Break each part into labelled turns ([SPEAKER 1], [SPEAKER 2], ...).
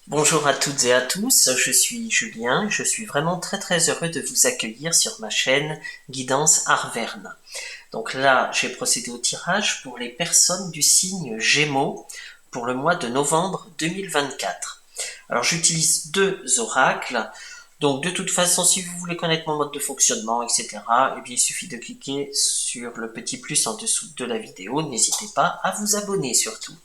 [SPEAKER 1] Bonjour à toutes et à tous, je suis Julien et je suis vraiment très heureux de vous accueillir sur ma chaîne Guidance Arverne. Donc là, j'ai procédé au tirage pour les personnes du signe Gémeaux pour le mois de novembre 2024. Alors j'utilise deux oracles, donc de toute façon si vous voulez connaître mon mode de fonctionnement, etc., eh bien il suffit de cliquer sur le petit plus en dessous de la vidéo, n'hésitez pas à vous abonner surtout.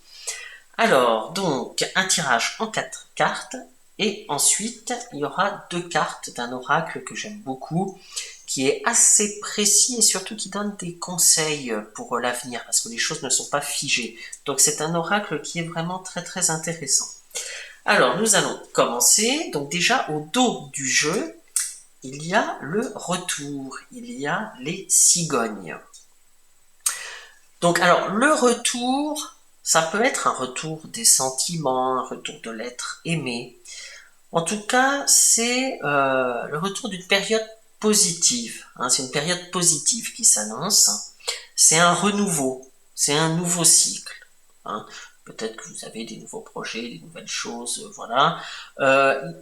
[SPEAKER 1] Alors, donc, un tirage en 4 cartes, et ensuite, il y aura deux cartes d'un oracle que j'aime beaucoup, qui est assez précis et surtout qui donne des conseils pour l'avenir, parce que les choses ne sont pas figées. Donc c'est un oracle qui est vraiment très intéressant. Alors, nous allons commencer. Donc déjà, au dos du jeu, il y a le retour, il y a les cigognes. Donc, alors, le retour, ça peut être un retour des sentiments, un retour de l'être aimé. En tout cas, c'est le retour d'une période positive. Hein, c'est une période positive qui s'annonce. C'est un renouveau, c'est un nouveau cycle. Hein. Peut-être que vous avez des nouveaux projets, des nouvelles choses, voilà.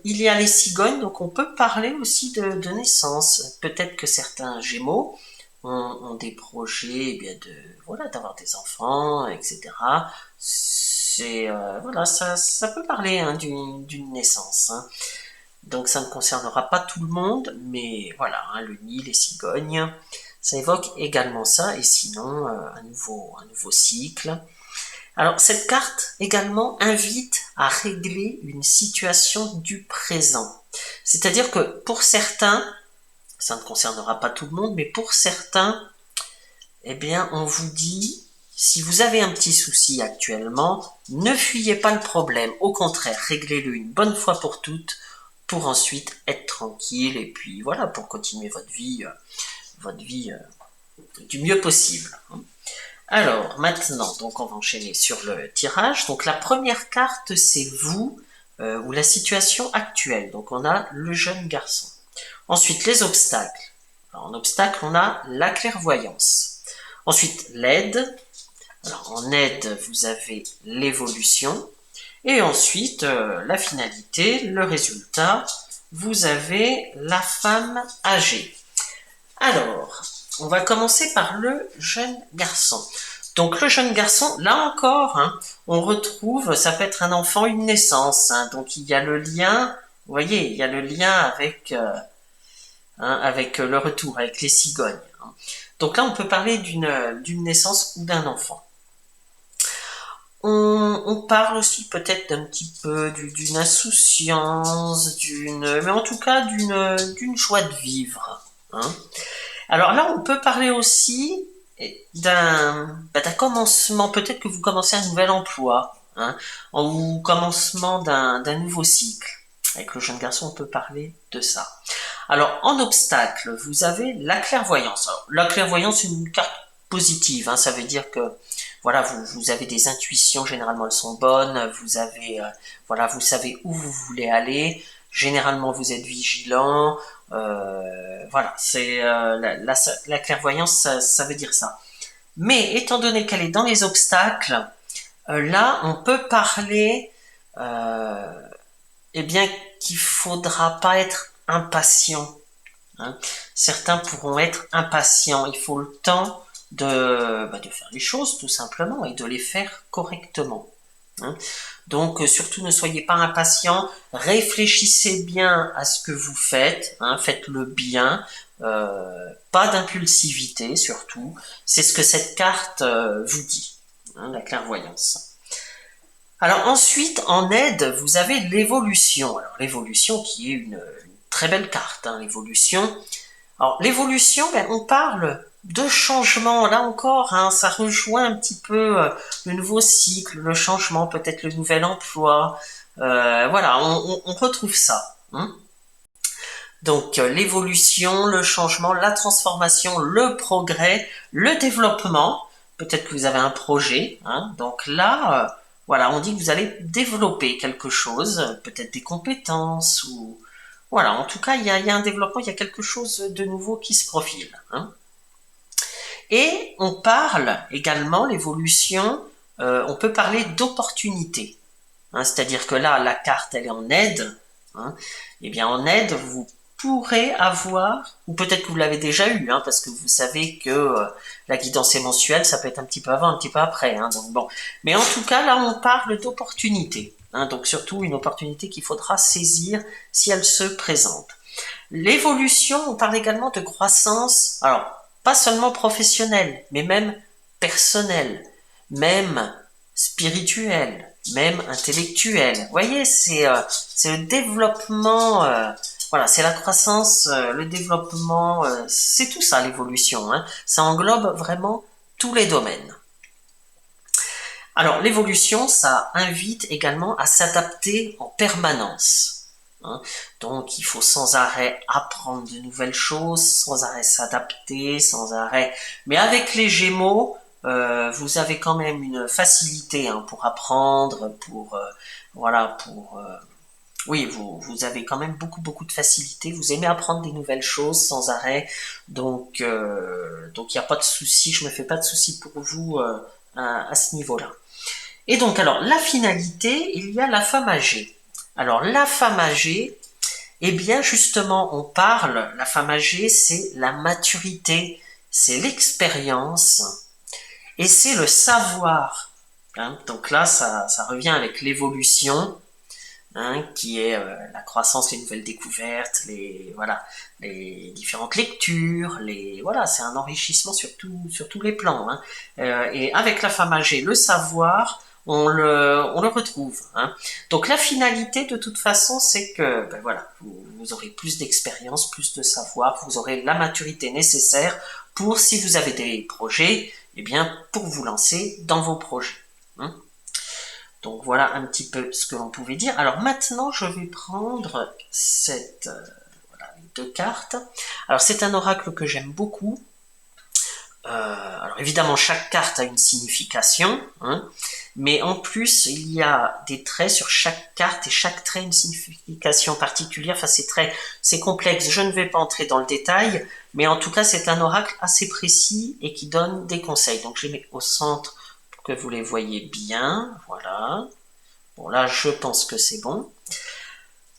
[SPEAKER 1] Il y a les cigognes, donc on peut parler aussi de naissance. Peut-être que certains Gémeaux ont des projets, eh bien voilà, d'avoir des enfants, etc. C'est voilà, ça peut parler hein, d'une naissance. Hein. Donc ça ne concernera pas tout le monde, mais voilà, hein, le nid, les cigognes, ça évoque également ça, et sinon un nouveau cycle. Alors cette carte également invite à régler une situation du présent. C'est-à-dire que pour certains, ça ne concernera pas tout le monde, mais pour certains, eh bien on vous dit, si vous avez un petit souci actuellement, ne fuyez pas le problème, au contraire, réglez-le une bonne fois pour toutes, pour ensuite être tranquille, et puis voilà, pour continuer votre vie du mieux possible. Alors, maintenant, donc on va enchaîner sur le tirage. Donc la première carte, c'est vous, ou la situation actuelle. Donc on a le jeune garçon. Ensuite, les obstacles. Alors, en obstacle, on a la clairvoyance. Ensuite, l'aide. Alors, en aide, vous avez l'évolution. Et ensuite, la finalité, le résultat, vous avez la femme âgée. Alors, on va commencer par le jeune garçon. Donc le jeune garçon, là encore, hein, on retrouve, ça peut être un enfant, une naissance. Hein, donc il y a le lien, vous voyez, il y a le lien avec le retour, avec les cigognes. Hein. Donc là, on peut parler d'une naissance ou d'un enfant. On parle aussi peut-être d'un petit peu d'une insouciance, mais en tout cas d'une joie de vivre. Hein. Alors là, on peut parler aussi d'un commencement, peut-être que vous commencez un nouvel emploi, hein, ou commencement d'un nouveau cycle. Avec le jeune garçon, on peut parler de ça. Alors, en obstacle, vous avez la clairvoyance. Alors, la clairvoyance, c'est une carte positive, hein, ça veut dire que voilà, vous avez des intuitions, généralement elles sont bonnes, vous avez voilà, vous savez où vous voulez aller, généralement vous êtes vigilant, voilà, c'est la clairvoyance, ça veut dire ça. Mais étant donné qu'elle est dans les obstacles, là on peut parler, eh bien qu'il faudra pas être impatient. Hein. Certains pourront être impatients. Il faut le temps de faire les choses tout simplement et de les faire correctement. Hein. Donc surtout ne soyez pas impatients, réfléchissez bien à ce que vous faites, hein, faites-le bien, pas d'impulsivité surtout, c'est ce que cette carte vous dit, hein, la clairvoyance. Alors ensuite, en aide, vous avez l'évolution. Alors l'évolution qui est une très belle carte, hein, l'évolution. Alors l'évolution, ben, on parle de changement. Là encore, hein, ça rejoint un petit peu le nouveau cycle, le changement, peut-être le nouvel emploi. Voilà, on retrouve ça. Hein. Donc l'évolution, le changement, la transformation, le progrès, le développement. Peut-être que vous avez un projet. Hein, donc là, voilà, on dit que vous allez développer quelque chose, peut-être des compétences ou voilà. En tout cas, il y a un développement, il y a quelque chose de nouveau qui se profile. Hein. Et on parle également l'évolution. On peut parler d'opportunités. hein, c'est-à-dire que là, la carte, elle est en aide, hein, et bien en aide, vous pourrez avoir, ou peut-être que vous l'avez déjà eu, hein, parce que vous savez que la guidance est mensuelle, ça peut être un petit peu avant, un petit peu après, hein, donc bon. Mais en tout cas, là, on parle d'opportunité, hein, donc surtout une opportunité qu'il faudra saisir si elle se présente. L'évolution, on parle également de croissance, alors pas seulement professionnelle, mais même personnelle, même spirituelle, même intellectuelle. Vous voyez, c'est le développement, voilà, c'est la croissance, le développement, c'est tout ça l'évolution, hein. Ça englobe vraiment tous les domaines. Alors l'évolution, ça invite également à s'adapter en permanence, hein. Donc il faut sans arrêt apprendre de nouvelles choses, sans arrêt s'adapter, sans arrêt. Mais avec les Gémeaux, vous avez quand même une facilité, hein, pour apprendre, pour voilà, pour oui, vous avez quand même beaucoup de facilité. Vous aimez apprendre des nouvelles choses sans arrêt, donc il n'y a pas de souci. Je me fais pas de souci pour vous à ce niveau-là. Et donc, alors, la finalité, il y a la femme âgée. Alors, la femme âgée, eh bien, justement, on parle, la femme âgée, c'est la maturité, c'est l'expérience, et c'est le savoir, hein. Donc là, ça revient avec l'évolution, hein, qui est la croissance, les nouvelles découvertes, voilà, les différentes lectures, voilà, c'est un enrichissement sur tous les plans, hein. Et avec la femme âgée, le savoir, on le retrouve, hein. Donc la finalité, de toute façon, c'est que, ben voilà, vous aurez plus d'expérience, plus de savoir, vous aurez la maturité nécessaire pour, si vous avez des projets, eh bien, pour vous lancer dans vos projets, hein. Donc voilà un petit peu ce que l'on pouvait dire. Alors maintenant, je vais prendre voilà, les deux cartes. Alors c'est un oracle que j'aime beaucoup. Alors évidemment, chaque carte a une signification, hein, mais en plus, il y a des traits sur chaque carte et chaque trait a une signification particulière. Enfin, c'est complexe. Je ne vais pas entrer dans le détail, mais en tout cas, c'est un oracle assez précis et qui donne des conseils. Donc je les mets au centre pour que vous les voyez bien. Voilà. Bon, là, je pense que c'est bon.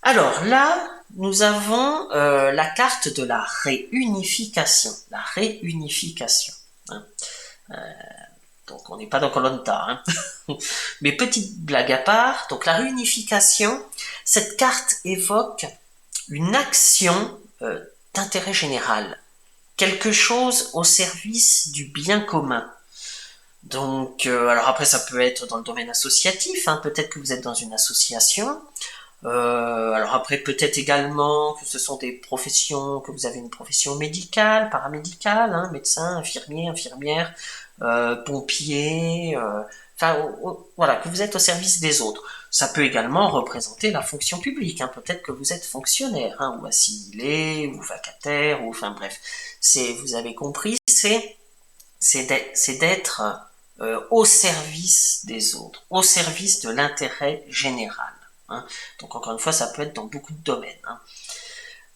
[SPEAKER 1] Alors là, nous avons la carte de la réunification. La réunification, hein. Donc on n'est pas dans koh hein. Mais petite blague à part, donc la réunification, cette carte évoque une action d'intérêt général. Quelque chose au service du bien commun. Donc, alors après ça peut être dans le domaine associatif, hein, peut-être que vous êtes dans une association. Alors après peut-être également que ce sont des professions, que vous avez une profession médicale, paramédicale, hein, médecin, infirmier, infirmière, pompier, enfin voilà, que vous êtes au service des autres. Ça peut également représenter la fonction publique, hein, peut-être que vous êtes fonctionnaire, hein, ou assimilé, ou vacataire, ou enfin bref, vous avez compris, c'est d'être au service des autres, au service de l'intérêt général, hein. Donc encore une fois, ça peut être dans beaucoup de domaines, hein.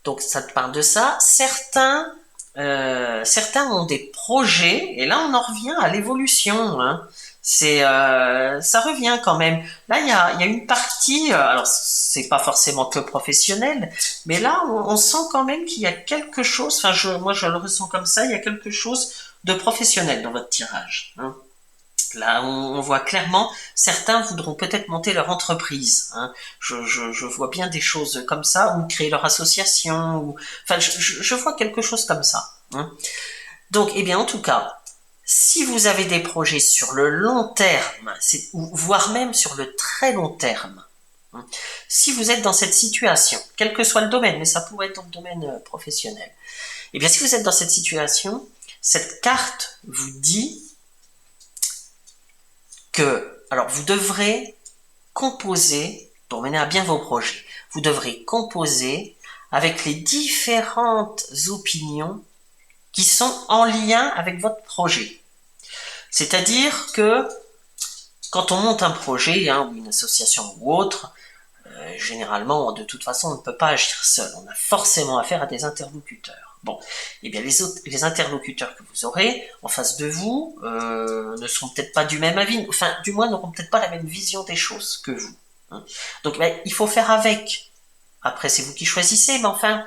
[SPEAKER 1] Donc ça te parle de ça. Certains ont des projets, et là on en revient à l'évolution, hein. Ça revient quand même. Là il y a une partie, alors c'est pas forcément que professionnel, mais là on sent quand même qu'il y a quelque chose. Enfin moi je le ressens comme ça. Il y a quelque chose de professionnel dans votre tirage, hein. Là, on voit clairement, certains voudront peut-être monter leur entreprise, hein. Je vois bien des choses comme ça, ou créer leur association, ou enfin, je vois quelque chose comme ça, hein. Donc, eh bien, en tout cas, si vous avez des projets sur le long terme, voire même sur le très long terme, hein, si vous êtes dans cette situation, quel que soit le domaine, mais ça pourrait être dans le domaine professionnel, eh bien, si vous êtes dans cette situation, cette carte vous dit alors vous devrez composer, pour mener à bien vos projets, vous devrez composer avec les différentes opinions qui sont en lien avec votre projet. C'est-à-dire que quand on monte un projet, hein, ou une association ou autre, généralement, de toute façon, on ne peut pas agir seul. On a forcément affaire à des interlocuteurs. Bon, eh bien les interlocuteurs que vous aurez en face de vous ne seront peut-être pas du même avis, enfin du moins n'auront peut-être pas la même vision des choses que vous, Donc il faut faire avec. Après, c'est vous qui choisissez, mais enfin,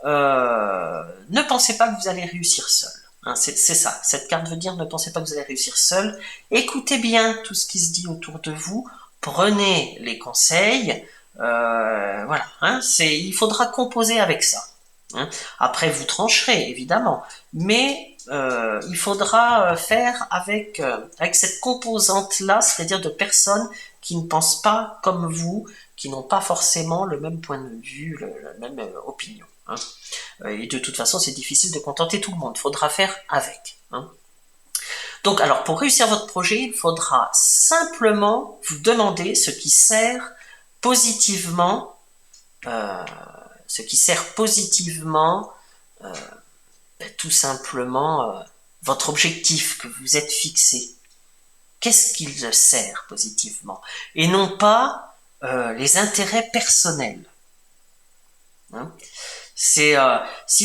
[SPEAKER 1] ne pensez pas que vous allez réussir seul. C'est ça, cette carte veut dire ne pensez pas que vous allez réussir seul. Écoutez bien tout ce qui se dit autour de vous, prenez les conseils, voilà, il faudra composer avec ça. Après, vous trancherez, évidemment, mais il faudra faire avec cette composante-là, c'est-à-dire de personnes qui ne pensent pas comme vous, qui n'ont pas forcément le même point de vue, la même opinion. Et de toute façon, c'est difficile de contenter tout le monde. Il faudra faire avec. Donc, alors, pour réussir votre projet, il faudra simplement vous demander ce qui sert positivement, tout simplement votre objectif que vous êtes fixé. Qu'est-ce qu'il sert positivement? Et non pas les intérêts personnels. Si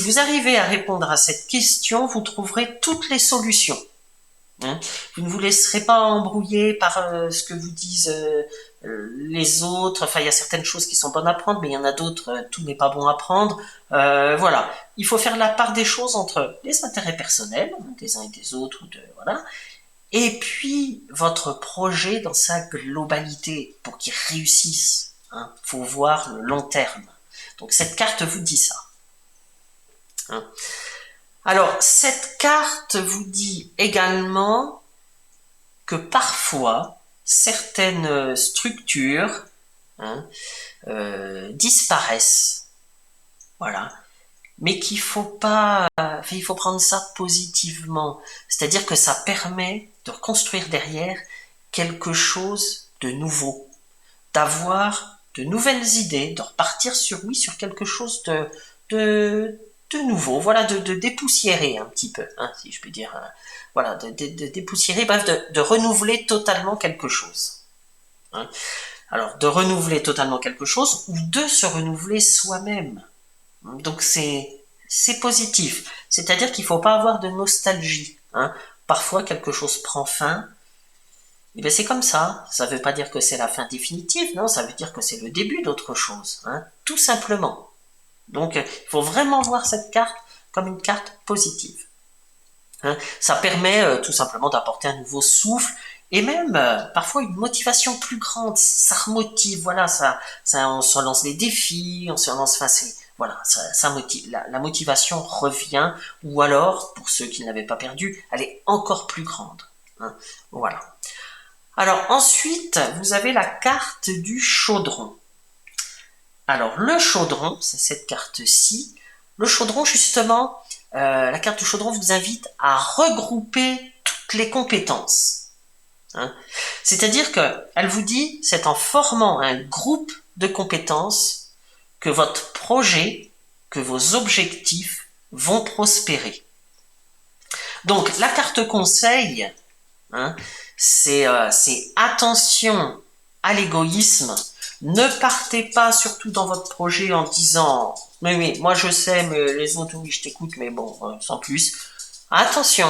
[SPEAKER 1] vous arrivez à répondre à cette question, vous trouverez toutes les solutions. Vous ne vous laisserez pas embrouiller par ce que vous disent les autres. Enfin, il y a certaines choses qui sont bonnes à prendre, mais il y en a d'autres, tout n'est pas bon à prendre. Voilà, il faut faire la part des choses entre les intérêts personnels des uns et des autres, voilà, et puis votre projet dans sa globalité pour qu'il réussisse. Faut voir le long terme. Donc cette carte vous dit ça. Alors cette carte vous dit également que parfois certaines structures disparaissent, voilà, mais qu'il faut pas, il faut prendre ça positivement, c'est-à-dire que ça permet de reconstruire derrière quelque chose de nouveau, d'avoir de nouvelles idées, de repartir sur quelque chose de nouveau, voilà, de dépoussiérer un petit peu, si je puis dire, voilà, de dépoussiérer, bref, de renouveler totalement quelque chose. Alors, de renouveler totalement quelque chose ou de se renouveler soi-même. Donc c'est positif, c'est-à-dire qu'il ne faut pas avoir de nostalgie. Parfois quelque chose prend fin, et bien c'est comme ça ne veut pas dire que c'est la fin définitive, non, ça veut dire que c'est le début d'autre chose, tout simplement. Donc il faut vraiment voir cette carte comme une carte positive. Ça permet tout simplement d'apporter un nouveau souffle, et même parfois une motivation plus grande, ça remotive, voilà, on se lance des défis, on se lance, voilà, ça motive, la motivation revient, ou alors, pour ceux qui ne l'avaient pas perdu, elle est encore plus grande. Voilà. Alors ensuite, vous avez la carte du chaudron. Alors le chaudron, c'est cette carte-ci. Le chaudron, justement, la carte du chaudron vous invite à regrouper toutes les compétences. C'est-à-dire qu'elle vous dit, c'est en formant un groupe de compétences que votre projet, que vos objectifs vont prospérer. Donc la carte conseil, c'est attention à l'égoïsme. Ne partez pas, surtout dans votre projet, en disant « Mais moi je sais, mais les autres, oui, je t'écoute, mais bon, sans plus. » Attention.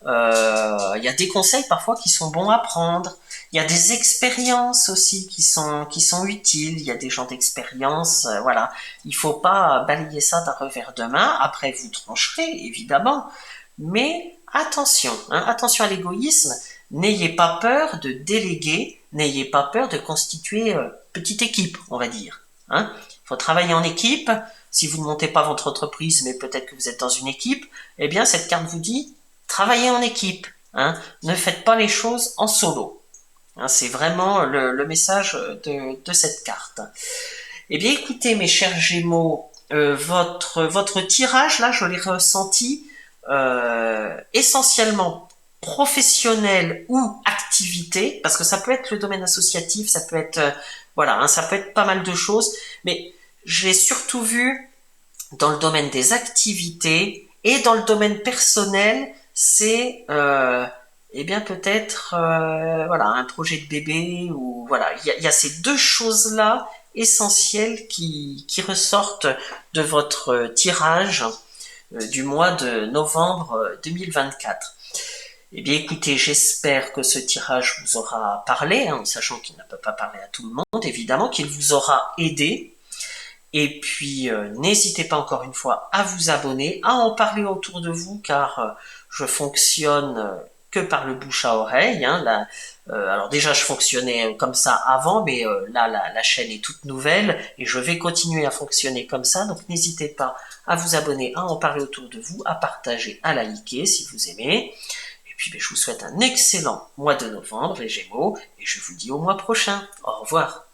[SPEAKER 1] Il y a des conseils parfois qui sont bons à prendre. Il y a des expériences aussi qui sont utiles. Il y a des gens d'expérience, voilà. Il faut pas balayer ça d'un revers de main. Après, vous trancherez, évidemment. Mais attention, attention à l'égoïsme. N'ayez pas peur de déléguer. N'ayez pas peur de constituer petite équipe, on va dire. Il faut travailler en équipe. Si vous ne montez pas votre entreprise, mais peut-être que vous êtes dans une équipe, eh bien cette carte vous dit travaillez en équipe. Ne faites pas les choses en solo. C'est vraiment le message de cette carte. Eh bien écoutez mes chers Gémeaux, votre tirage là, je l'ai ressenti essentiellement professionnel ou activité, parce que ça peut être le domaine associatif, ça peut être voilà, ça peut être pas mal de choses, mais j'ai surtout vu dans le domaine des activités et dans le domaine personnel, c'est eh bien peut-être voilà, un projet de bébé, ou voilà, il y a ces deux choses-là essentielles qui ressortent de votre tirage du mois de novembre 2024. Eh bien écoutez, j'espère que ce tirage vous aura parlé, hein, en sachant qu'il ne peut pas parler à tout le monde, évidemment, qu'il vous aura aidé. Et puis, n'hésitez pas encore une fois à vous abonner, à en parler autour de vous, car je fonctionne que par le bouche à oreille. Hein, là, alors déjà, je fonctionnais comme ça avant, mais là, la chaîne est toute nouvelle et je vais continuer à fonctionner comme ça. Donc, n'hésitez pas à vous abonner, à en parler autour de vous, à partager, à liker si vous aimez. Et puis, ben, je vous souhaite un excellent mois de novembre, les Gémeaux, et je vous dis au mois prochain. Au revoir.